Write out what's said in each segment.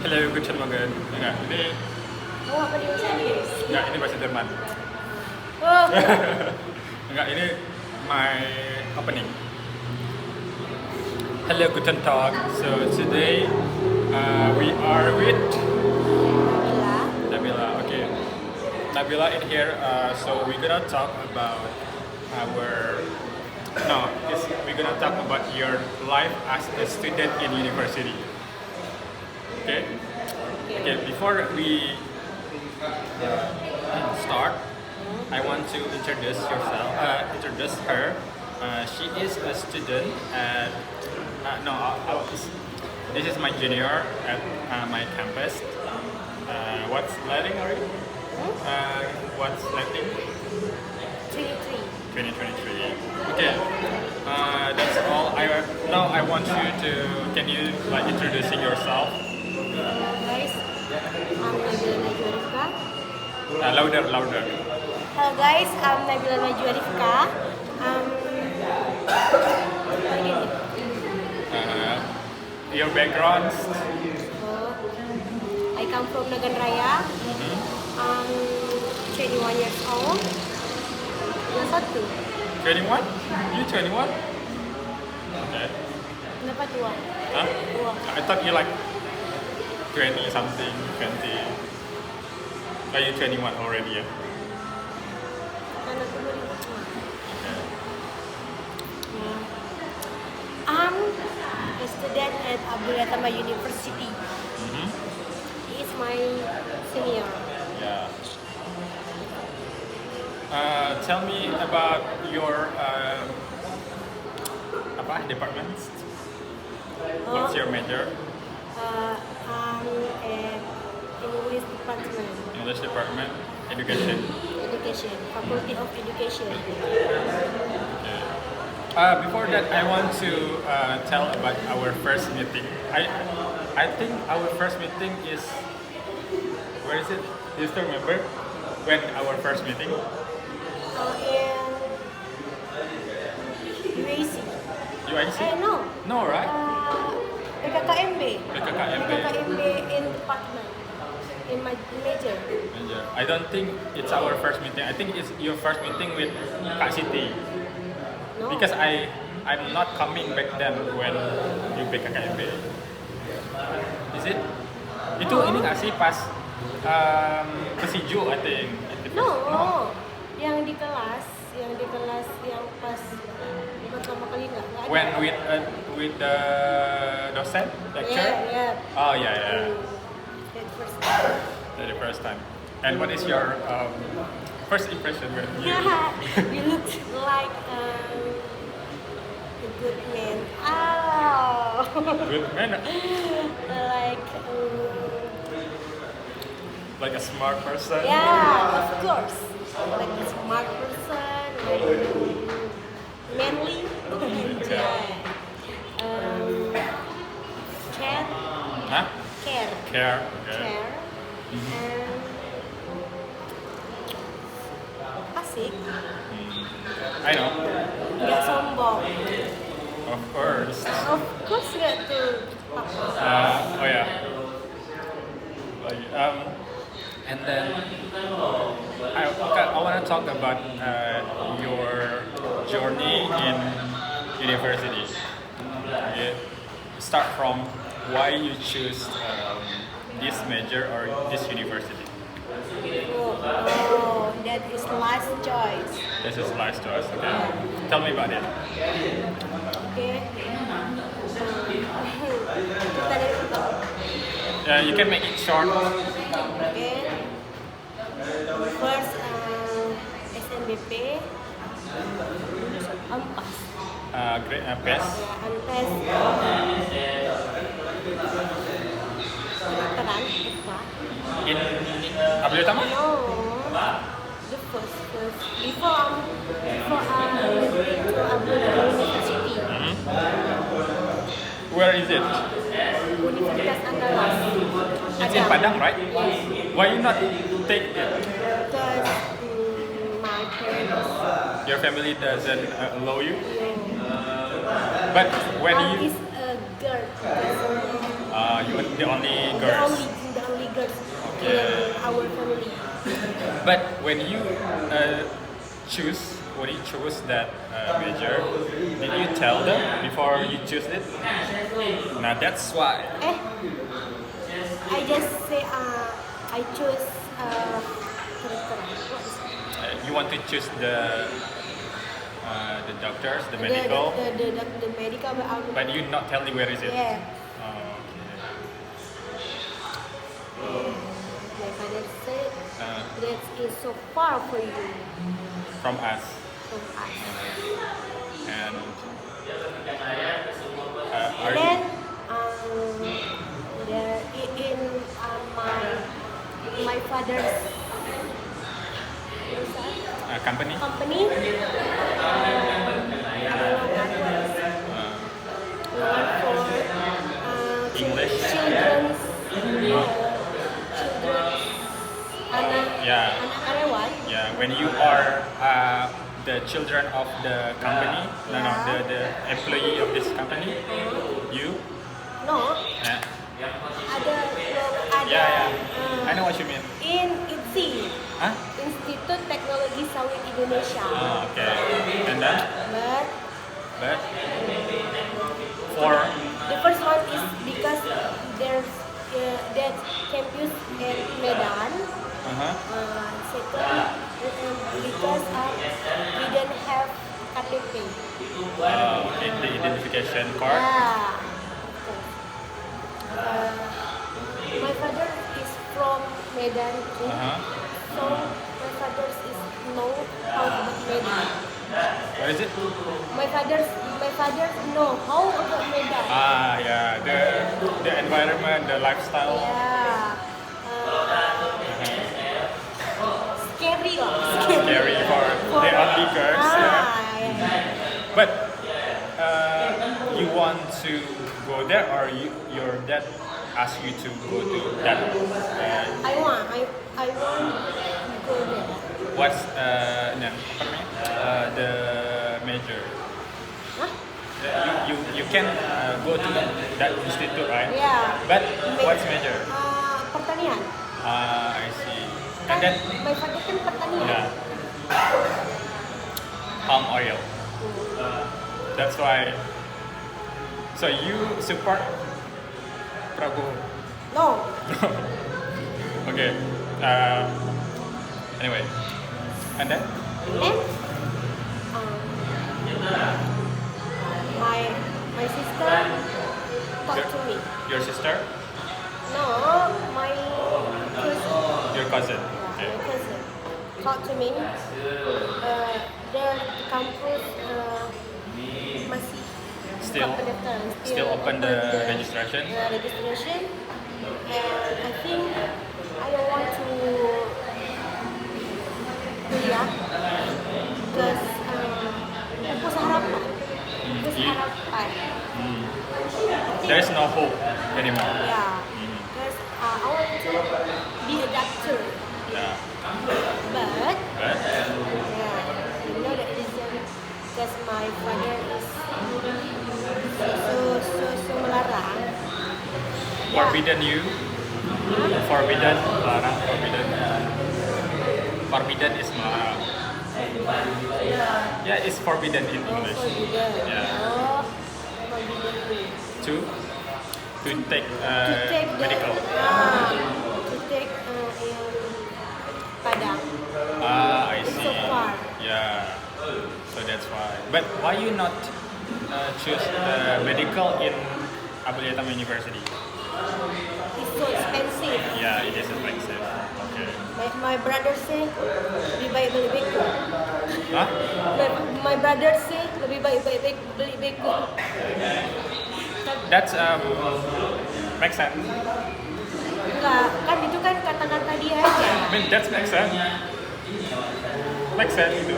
Hello, guten Morgen. Enggak, Oh, apa di bahasa Inggris? ini bahasa Jerman. Oh, Enggak, ini my opening. Hello, guten Tag. So today we are with Nabila. Nabila. Okay, Nabila in here. So we're gonna talk about our we're gonna talk about your life as a student in university. Okay. Okay. Before we start, I want to introduce her. She is a student at this is my junior at my campus. What's letting are you? What's letting? 23. 2023. Okay. That's all. Now I want you to. Can you introducing yourself? Guys, I'm Nabila Najwa Rifka. Louder. Hello guys, I'm Nabila Najwa Rifka. Begini. Your backgrounds. Oh, I come from Nagan Raya. I'm 21 years old. Yang satu. 21? You 21? Okay. Kenapa tua? Huh? Tua. I thought you like 20 something, 20. Are you 21 already? Yeah? Karena 2000. Okay. I'm a student at Abdullah University. He is my senior. Yeah. Tell me about your departments. What's your major? I'm at English department, English department, education. education, Faculty of Education. Okay. Before that, I want to tell about our first meeting. I think our first meeting is where is it? Do you still remember when our first meeting? In UAC. UIC? No. No, right? PKKMB. PKKMB. PKKMB in department. In my major. Major. I don't think it's our first meeting. I think it's your first meeting with Kak Siti. No. Because I'm not coming back then when you PKKMB. Is it? Itu No. ini nggak sih pas Pesiju I think. No. Yang di kelas yang pas pertama kali nggak ada. When with the docent lecture? Yeah. Oh yeah. That first time. That's the first time. And what is your first impression when you? You look like a good man. Oh. Good man, Like like a smart person. yeah, of course. Like a smart person, like manly. Yeah. Care, Huh? care, Care. Okay. care, and asik. I know. Nggak sombong. Of course. Of course nggak tuh. Oh yeah. And then I want to talk about your journey in university. Okay. Start from why you choose this major or this university. Oh, that is last choice. This is life's choice. Okay. Tell me about it. Okay. Kita dari pertama. You can make it short. Okay. First, SNBP, Ampas. Great. Best. Ampas. Kedokteran, Eva. In Abdul Utama? No. The first. Before I went to Abdullah University. Where is it? Universitas Andalas. It's in Padang, right? Why you not take it? Because my parents. Your family doesn't allow you? But when you is a girl. You are the only The girls. only girls Okay. in our family. But when you chose that major, did you tell them before you choose it? Now that's why. I just say I choose You want to choose the doctors, the medical, the medical, but you not tell me where is it. yeah. Oh, My father said okay. that is so far for you From us, from us. and are And you, then there in my father's company? company, I don't know what was one for English? children's anak Yeah. anak karyawan. Yeah, when you are the children of the company, no, the employee of this company, you, No, yeah, ada yeah, I know what you mean. in ITSI, Huh? Institut Teknologi Sawit Indonesia. Oh, okay. And then, But but for the first one is because there's that campus in Medan. Second, because we didn't have KTP. in the identification card. Yeah. My father is from Medan, too. So my father is know how about Medan. What is it? My father know how about Medan. Yeah, the environment, the lifestyle. Yeah. Scary lah. Scary for the only girls. Yeah. But you want to go there, or your dad asked you to go to that? I want to go there. What's no, the major? Huh? You can go to that institute, right? Yeah. But what's major? Pertanian. I see. Kan And then my father kan pertanian. yeah, palm oil. That's why. So you support Prabowo? No. Okay. Anyway, and then And my sister talked to me. your sister, No, my cousin. your cousin. Yeah, Okay. my cousin talked to me. The campus masih Still- buka pendaftaran. still open the registration? Registration. And I think I don't want to kuliah because pupus harapan. Pupus you- harapan. There is no hope anymore. Yeah. Because I want to be a doctor. Yeah. But But yeah, you know the reason because my father is so melarang. forbidden you, forbidden, larang, forbidden. Forbidden is melarang. Yeah, it's forbidden in English. Forbidden. Yeah. Oh, forbidden me. To take To take the medical. to take in Padang. I It's see. so far. Yeah. So that's why. But why you not choose medical in Abul Yatam University? It's so expensive. Yeah, it is expensive. Okay. My brother say lebih baik beli beko. Huh? My brother say lebih baik beli beko. That's makes sense. Enggak, kan itu kan kata-kata dia aja. I mean that makes sense. Makes sense itu.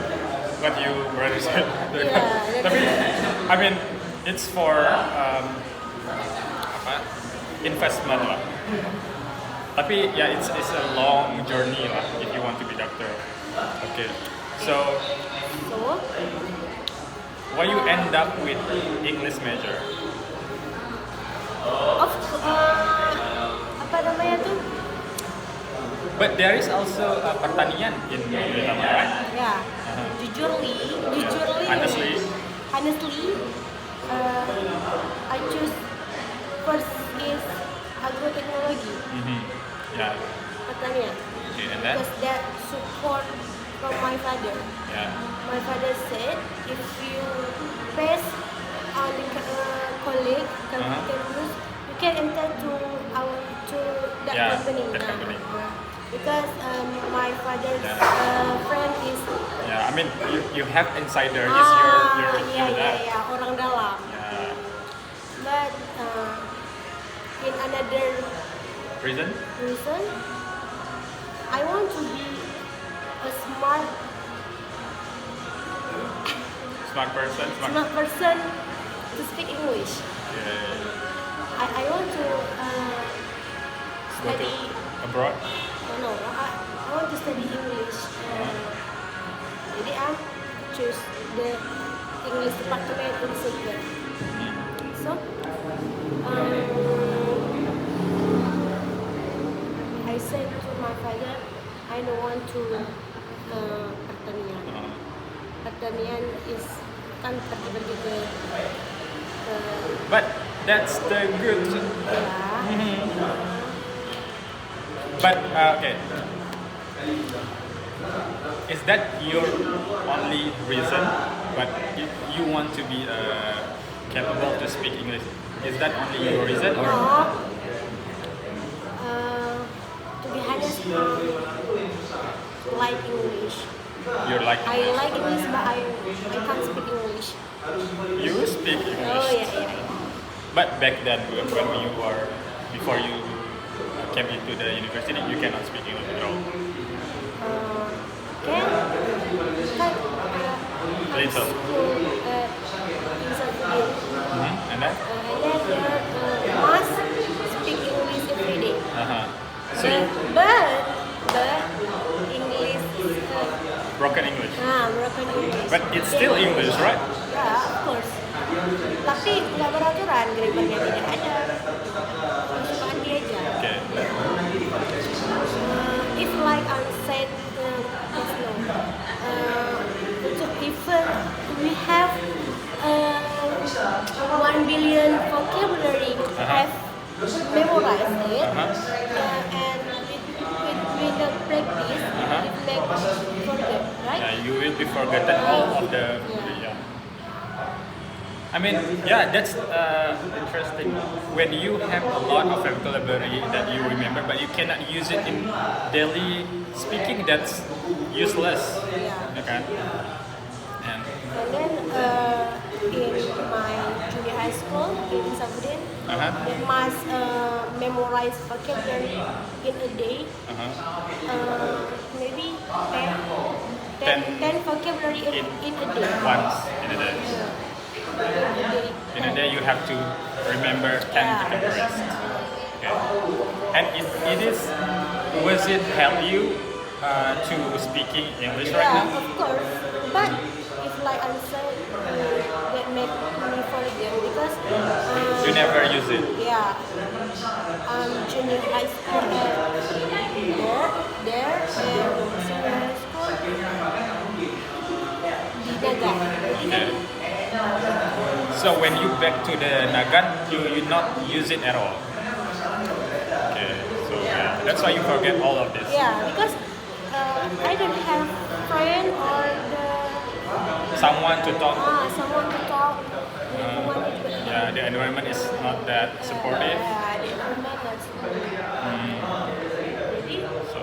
What you brother said. Yeah, Tapi I mean it's for apa? Investment lah. Tapi ya it's a long journey lah if you want to be doctor. Okay. So So, why you end up with English major? But there is also pertanian in Vietnam, right? Yeah. Uh-huh. Jujurly, Honestly. I choose first is agrotechnology, Yeah. pertanian, Okay, and then? because that support from my father. Yeah. My father said if you pass on the college campus, you can enter to that Yeah, company. that company. Because my father's friend is Yeah, I mean you have insider. Is your dad. orang dalam. Yeah. But in another Reason? reason, I want to be a smart Smart person. person to speak English. Yeah. I want to Go to study. abroad. I want to study English. Jadi I choose the English department in Singapore. So I said to my father, I don't want to pertanian. Pertanian is kan pergi ke But that's the good. ya. But okay. Is that your only reason? But if you want to be capable to speak English, is that only your reason or? No. To be honest, like English. You're like I like English, but I can't speak English. you speak English. Oh yeah. But back then, when you were before you came into the university, you cannot speak English at all. Can Little. school in Saturday. And then? And then must speak English every day. So you, But English is broken English. broken English. But it's still English, right? Ya, of course. Tapi nggak beraturan, grammarnya tidak ada. Kesukaan dia aja. Okay. If like I said just now, so even we have 1 billion vocabulary, have memorized it, and with the practice, it makes forget, right? Yeah, you will be forgotten all of the. Yeah. I mean, yeah, that's interesting. When you have a lot of vocabulary that you remember, but you cannot use it in daily speaking, that's useless. Yeah. Okay. And And then in my junior high school in Sabudin, they must memorize vocabulary in a day. Maybe 10 vocabulary in a day. once in a day. Yeah. In a day, you have to remember 10 vocabularies. Okay. And it is. Was it help you to speaking English right Yeah, now? of course. But if like I said, that make me forget because You never use it. yeah, junior high school and there and senior high school di Naga. Okay. So when you back to the Nagan, you not use it at all. Okay. So yeah, that's why you forget all of this. Yeah, because I don't have friend or Someone to talk. someone to talk. Yeah, the environment is not that supportive. Yeah, the environment not supportive. Jadi So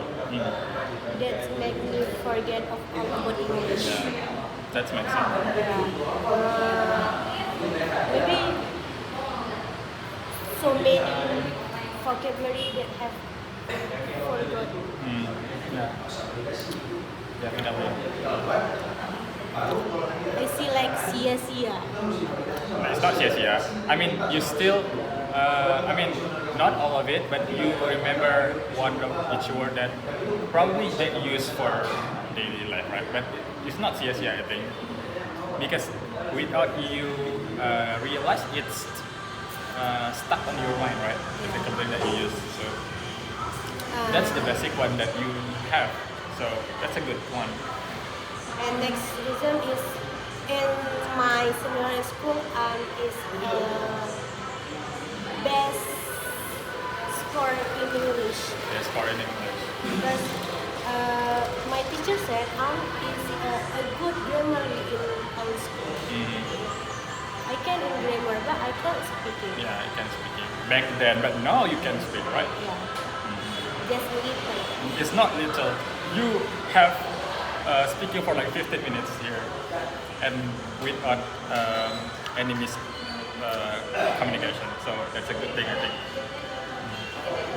that make me forget of all about English. that makes sense. Maybe so many vocabulary that have forgot. Yeah. Definitely. I see like sia-sia. It's not sia-sia. I mean, you still. I mean, not all of it, but you remember one of each word that probably they use for daily life, right? But it's not sia-sia, I think, because without you realize it's stuck on your mind, right? The vocabulary that you use. So that's the basic one that you have. So that's a good one. And next reason is in my senior school is best score in English. Yes, for in English. Because my teacher said is a good grammar in our school. I can in grammar, but I can't speaking. Yeah, you can speak it back then, but now you can speak, right? Yeah. Just a little. It's not little. You have speaking for like 15 minutes here, and without any communication. So that's a good thing, I think.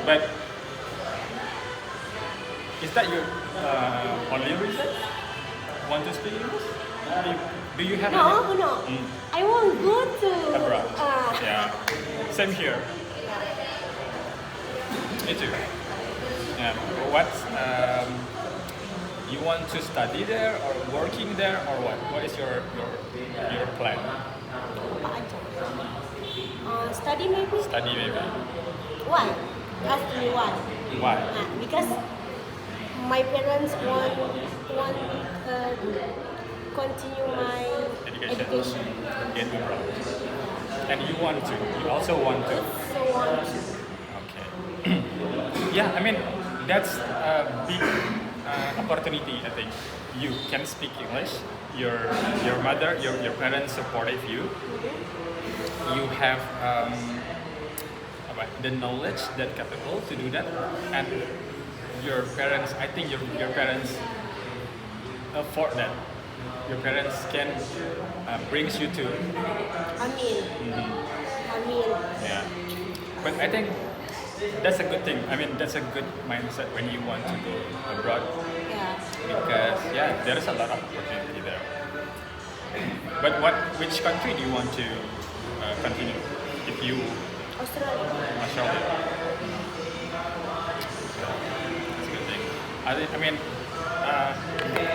But is that your only reason? Want to speak English? Do you have any? No. I won't go to Abroad. Yeah. Same here. Me too. Yeah. What you want to study there or working there or what? What is your plan? Study maybe. Study maybe. Why? Ask me why. Why? Because my parents want continue my education. Get abroad. And you want to. You also want to. So want to. Okay. Yeah, I mean that's a big opportunity. I think you can speak English. Your mother, your parents supportive you. You have the knowledge that capable to do that, and your parents. I think your parents afford that. Your parents can brings you to. I mean. Yeah. But I think that's a good thing. I mean, that's a good mindset when you want to go abroad Yeah. because there is a lot of opportunity there. But which country do you want to continue? If you Australia. Australia, that's a good thing. I mean,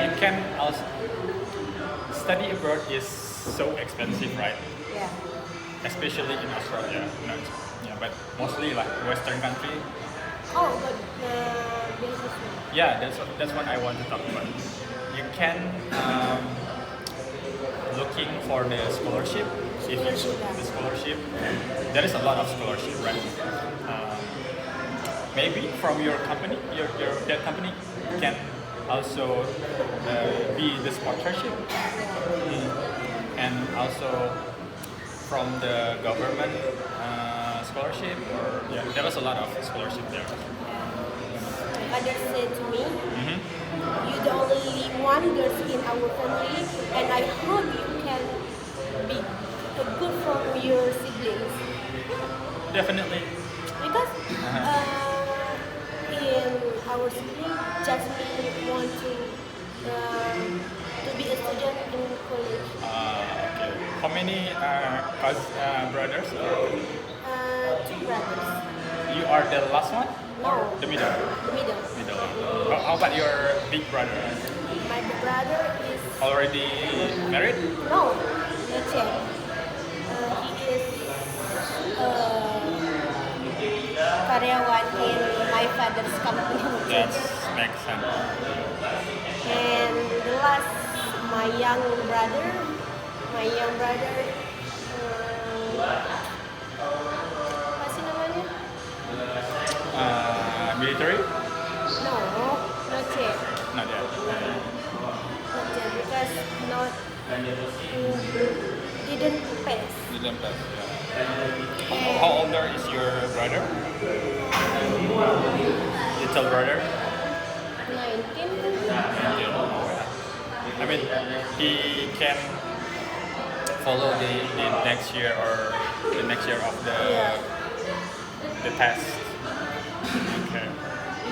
you can also study abroad is so expensive, right? Yeah. Especially in Australia. Yeah, but mostly like Western country. Oh, but business. Yeah, that's what I want to talk about. You can looking for the scholarship. If you the scholarship, there is a lot of scholarship, right? Maybe from your company, that company can also be the sponsorship, and also from the government scholarship, or there is a lot of scholarship there. Father said to me, "You the only one girl in our family, and I hope you can be good from your siblings." Definitely. Because in our sibling, just me want to be a student in college. Okay. How many brothers? Two brothers. You are the last one? No. The middle? The middle. Middle. How about your big brother? My brother is Already married? no, not yet. He is karyawan in my father's company. That makes sense. And the last, my young brother, apa sih namanya? Military? No, not yet. Not yet. Not yet because not didn't pass. Didn't pass. Yeah. How older is your brother? Little brother? 19. I mean, he can follow the next year or the next year of the test. Okay.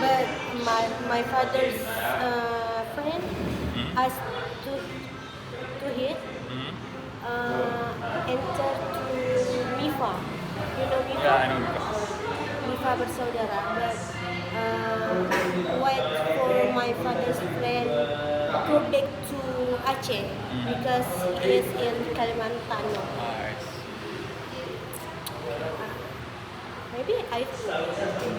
But my father's friend asked to hit enter to MIFA. You know MIFA? Yeah, I know MIFA. MIFA bersaudara. But wait for my father's friend go back to Aceh because he is in Kalimantan. Nice. Maybe I think